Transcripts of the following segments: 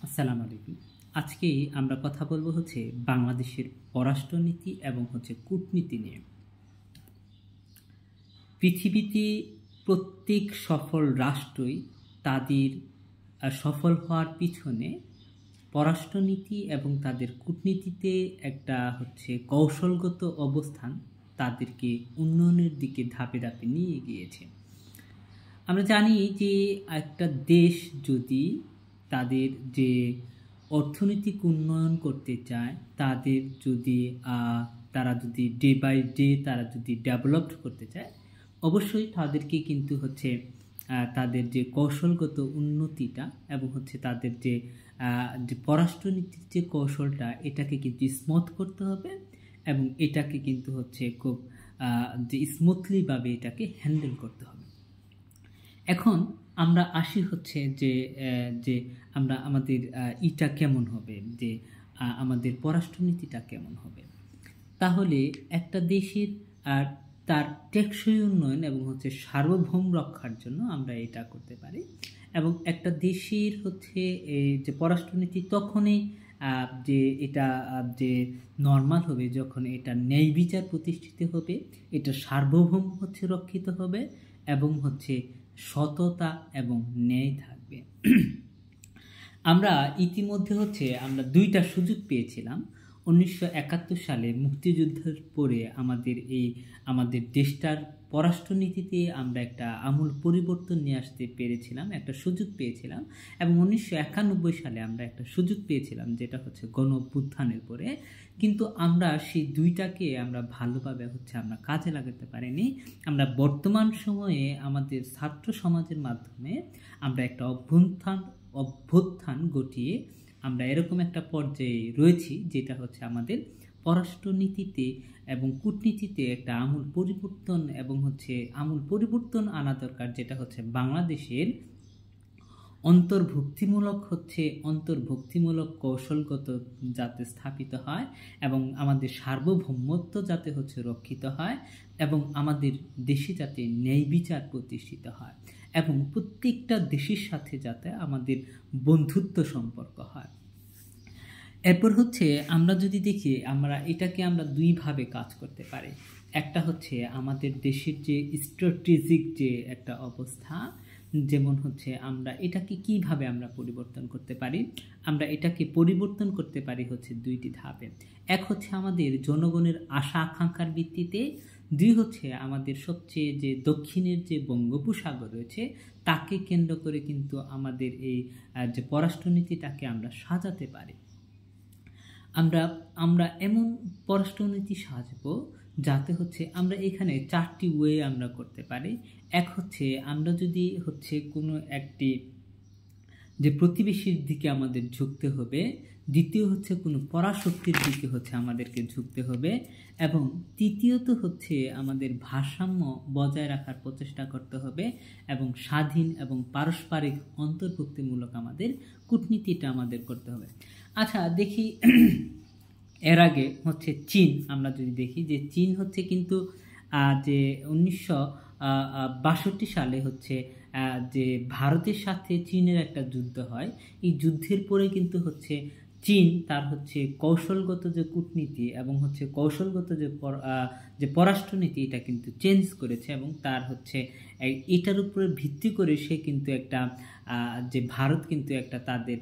আসসালামু আলাইকুম। আজকে আমরা কথা বলবো বাংলাদেশের পররাষ্ট্রনীতি এবং কূটনীতি নিয়ে। পৃথিবীতে প্রত্যেক সফল রাষ্ট্রই তাদের সফল হওয়ার পিছনে পররাষ্ট্রনীতি এবং তাদের কূটনীতিতে একটা কৌশলগত অবস্থান তাদেরকে উন্নয়নের দিকে ধাপে ধাপে নিয়ে গিয়েছে। আমরা জানি যে একটা দেশ যদি তাদের যে অর্থনৈতিক উন্নয়ন করতে চায়, তারা যদি ডে বাই ডে তারা যদি ডেভেলপড করতে চায়, অবশ্যই তাদেরকে কিন্তু তাদের যে কৌশলগত উন্নতিটা এবং তাদের যে পররাষ্ট্রনীতির যে কৌশলটা, এটাকে কিন্তু স্মুথ করতে হবে এবং এটাকে কিন্তু খুব যে স্মুথলিভাবে এটাকে হ্যান্ডেল করতে হবে। এখন আমরা আসি যে আমরা আমাদের ইটা কেমন হবে, যে আমাদের পররাষ্ট্রনীতিটা কেমন হবে। তাহলে একটা দেশের তার টেকসই উন্নয়ন এবং সার্বভৌম রক্ষার জন্য আমরা এটা করতে পারি। এবং একটা দেশের যে পররাষ্ট্রনীতি তখনই যে এটা যে নর্মাল হবে যখন এটা ন্যায় বিচার প্রতিষ্ঠিত হবে, এটা সার্বভৌম রক্ষিত হবে এবং সততা এবং ন্যায় থাকবে। আমরা ইতিমধ্যে আমরা দুইটা সুযোগ পেয়েছিলাম। 1971 সালে মুক্তিযুদ্ধের পরে আমাদের দেশটার পররাষ্ট্রনীতিতে আমরা একটা আমূল পরিবর্তন নিয়ে আসতে পেরেছিলাম, একটা সুযোগ পেয়েছিলাম। এবং 1991 সালে আমরা একটা সুযোগ পেয়েছিলাম, যেটা গণ অভ্যুত্থানের পরে। কিন্তু আমরা সেই দুইটাকে আমরা ভালোভাবে আমরা কাজে লাগাতে পারিনি। আমরা বর্তমান সময়ে আমাদের ছাত্র সমাজের মাধ্যমে আমরা একটা অভ্যুত্থান ঘটিয়ে আমরা এরকম একটা পর্যায়ে রয়েছি, যেটা আমাদের পররাষ্ট্রনীতিতে এবং কূটনীতিতে একটা আমূল পরিবর্তন আনা দরকার, যেটা বাংলাদেশের অন্তর্ভুক্তিমূলক কৌশলগত যাতে স্থাপিত হয় এবং আমাদের সার্বভৌমত্ব যাতে রক্ষিত হয় এবং আমাদের দেশে যাতে ন্যায় বিচার প্রতিষ্ঠিত হয় এবং প্রত্যেকটা দেশের সাথে যাতে আমাদের বন্ধুত্ব সম্পর্ক হয়। এরপর আমরা যদি দেখি, এটাকে আমরা দুইভাবে কাজ করতে পারি। একটা আমাদের দেশের যে স্ট্র্যাটেজিক যে একটা অবস্থা, যেমন আমরা এটাকে কিভাবে আমরা পরিবর্তন করতে পারি। আমরা এটাকে পরিবর্তন করতে পারি দুইটি ধাপে। এক আমাদের জনগণের আশা আকাঙ্ক্ষার ভিত্তিতে, দুই আমাদের সবচেয়ে যে দক্ষিণের যে বঙ্গোপসাগর রয়েছে তাকে কেন্দ্র করে কিন্তু আমাদের এই যে পররাষ্ট্রনীতিটাকে আমরা সাজাতে পারি। আমরা এমন পররাষ্ট্রনীতি সাজবো যাতে আমরা এখানে চারটি ওয়ে আমরা করতে পারি। এক আমরা যদি কোনো একটি যে প্রতিবেশীর দিকে আমাদের ঝুঁকতে হবে, দ্বিতীয় কোনো পরাশক্তির দিকে আমাদেরকে ঝুঁকতে হবে, এবং তৃতীয়ত আমাদের ভারসাম্য বজায় রাখার প্রচেষ্টা করতে হবে এবং স্বাধীন এবং পারস্পরিক অন্তর্ভুক্তিমূলক আমাদের কূটনীতিটা আমাদের করতে হবে। আচ্ছা, দেখি এর আগে চীন। আমরা যদি দেখি যে চীন কিন্তু যে 1962 সালে যে ভারতের সাথে চীনের একটা যুদ্ধ হয়, এই যুদ্ধের পরে কিন্তু চীন তার কৌশলগত যে কূটনীতি এবং কৌশলগত যে পররাষ্ট্রনীতি, এটা কিন্তু চেঞ্জ করেছে এবং তার এটার উপরে ভিত্তি করে সে কিন্তু একটা যে ভারত কিন্তু একটা তাদের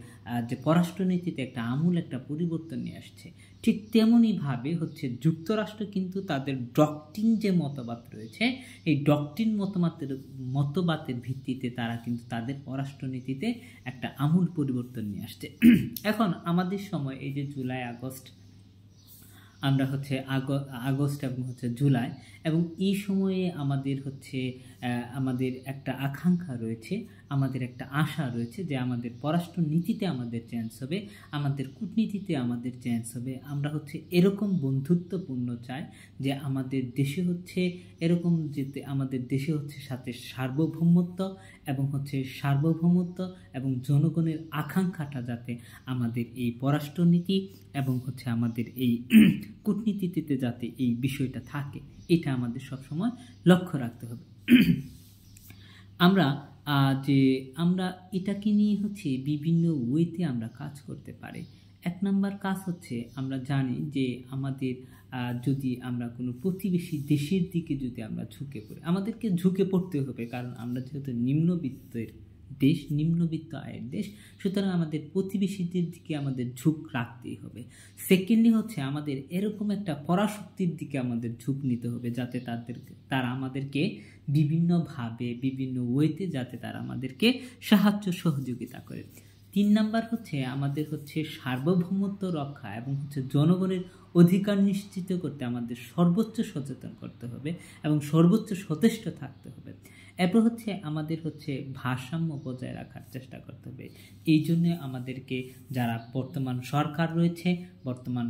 যে পররাষ্ট্রনীতিতে একটা আমূল একটা পরিবর্তন নিয়ে আসছে। ঠিক তেমনইভাবে যুক্তরাষ্ট্র কিন্তু তাদের ডক্ট্রিন যে মতবাদ রয়েছে, এই ডক্ট্রিন মতবাদের ভিত্তিতে তারা কিন্তু তাদের পররাষ্ট্রনীতিতে একটা আমূল পরিবর্তন নিয়ে আসছে। এখন আমাদের সময় এই যে জুলাই আগস্ট, আমরা আগস্ট এবং জুলাই, এবং এই সময়ে আমাদের একটা আকাঙ্ক্ষা রয়েছে, আমাদের একটা আশা রয়েছে যে আমাদের পররাষ্ট্র নীতিতে আমাদের চেঞ্জ হবে, আমাদের কূটনীতিতে আমাদের চেঞ্জ হবে। আমরা এরকম বন্ধুত্বপূর্ণ চাই যে আমাদের দেশে এরকম যেতে আমাদের দেশে সাথে সার্বভৌমত্ব এবং জনগণের আকাঙ্ক্ষাটা যাতে আমাদের এই পররাষ্ট্রনীতি এবং আমাদের এই কূটনীতিতে যাতে এই বিষয়টা থাকে, এটা আমাদের সবসময় লক্ষ্য রাখতে হবে। যে আমরা এটাকে নিয়ে হচ্ছে বিভিন্ন ওয়েতে আমরা কাজ করতে পারি। ১ নাম্বার কাজ হচ্ছে আমরা জানি যে আমাদের যদি আমরা কোনো প্রতিবেশী দেশের দিকে যদি আমরা ঝুঁকে পড়ি, আমাদেরকে ঝুঁকে পড়তে হবে, কারণ আমরা যেহেতু নিম্নবিত্তের দেশ, নিম্নবিত্ত আয়ের দেশ, সুতরাং আমাদের প্রতিবেশীদের দিকে আমাদের ঝুঁক রাখতেই হবে। সেকেন্ডলি হচ্ছে আমাদের এরকম একটা পরাশক্তির দিকে আমাদের ঝুঁক নিতে হবে, যাতে তারা আমাদেরকে বিভিন্নভাবে বিভিন্ন ওয়েতে যাতে তারা আমাদেরকে সাহায্য সহযোগিতা করে। ৩ নাম্বার হচ্ছে আমাদের হচ্ছে সার্বভৌমত্ব রক্ষা এবং হচ্ছে জনগণের অধিকার নিশ্চিত করতে আমাদের সর্বোচ্চ সচেতন করতে হবে এবং সর্বোচ্চ সচেষ্ট থাকতে হবে। এরপর হচ্ছে আমাদের হচ্ছে ভারসাম্য বজায় রাখার চেষ্টা করতে হবে। এই জন্যে আমাদেরকে যারা বর্তমান সরকার রয়েছে, বর্তমান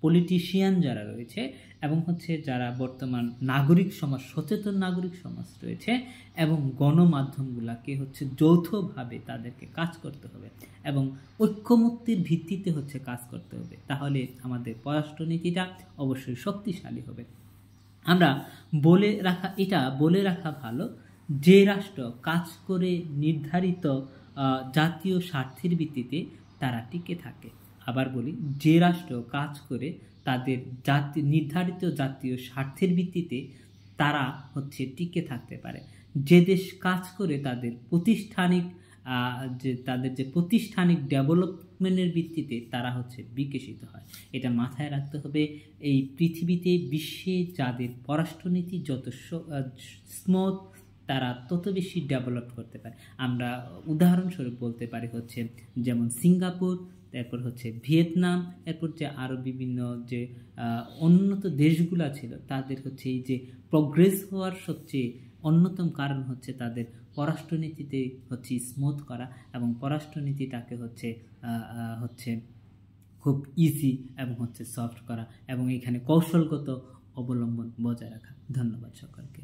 পলিটিশিয়ান যারা রয়েছে এবং হচ্ছে যারা বর্তমান নাগরিক সমাজ, সচেতন নাগরিক সমাজ রয়েছে এবং গণমাধ্যমগুলোকে হচ্ছে যৌথভাবে তাদেরকে কাজ করতে হবে এবং ঐক্যমত্যের ভিত্তিতে হচ্ছে কাজ করতে হবে। তাহলে আমাদের পররাষ্ট্রনীতিটা অবশ্যই শক্তিশালী হবে। আমরা বলে রাখা ভালো, যে রাষ্ট্র কাজ করে নির্ধারিত জাতীয় স্বার্থের ভিত্তিতে তারা টিকে থাকে। আবার বলি, যে রাষ্ট্র কাজ করে তাদের নির্ধারিত জাতীয় স্বার্থের ভিত্তিতে তারা হচ্ছে টিকে থাকতে পারে। যে দেশ কাজ করে তাদের প্রাতিষ্ঠানিক ডেভেলপমেন্টের ভিত্তিতে তারা হচ্ছে বিকশিত হয়। এটা মাথায় রাখতে হবে। এই পৃথিবীতে, বিশ্বে যাদের পররাষ্ট্রনীতি যত স্মুথ, তারা তত বেশি ডেভেলপ করতে পারে। আমরা উদাহরণস্বরূপ বলতে পারি হচ্ছে যেমন সিঙ্গাপুর, তারপর হচ্ছে ভিয়েতনাম, এরপর যে আরও বিভিন্ন যে উন্নত দেশগুলো ছিল, তাদের হচ্ছে এই যে প্রগ্রেস হওয়ার সবচেয়ে অন্যতম কারণ হচ্ছে তাদের পররাষ্ট্রনীতিতে হচ্ছে স্মুথ করা এবং পররাষ্ট্রনীতিটাকে হচ্ছে খুব ইজি এবং হচ্ছে সফট করা এবং এখানে কৌশলগত অবলম্বন বজায় রাখা। ধন্যবাদ সকলকে।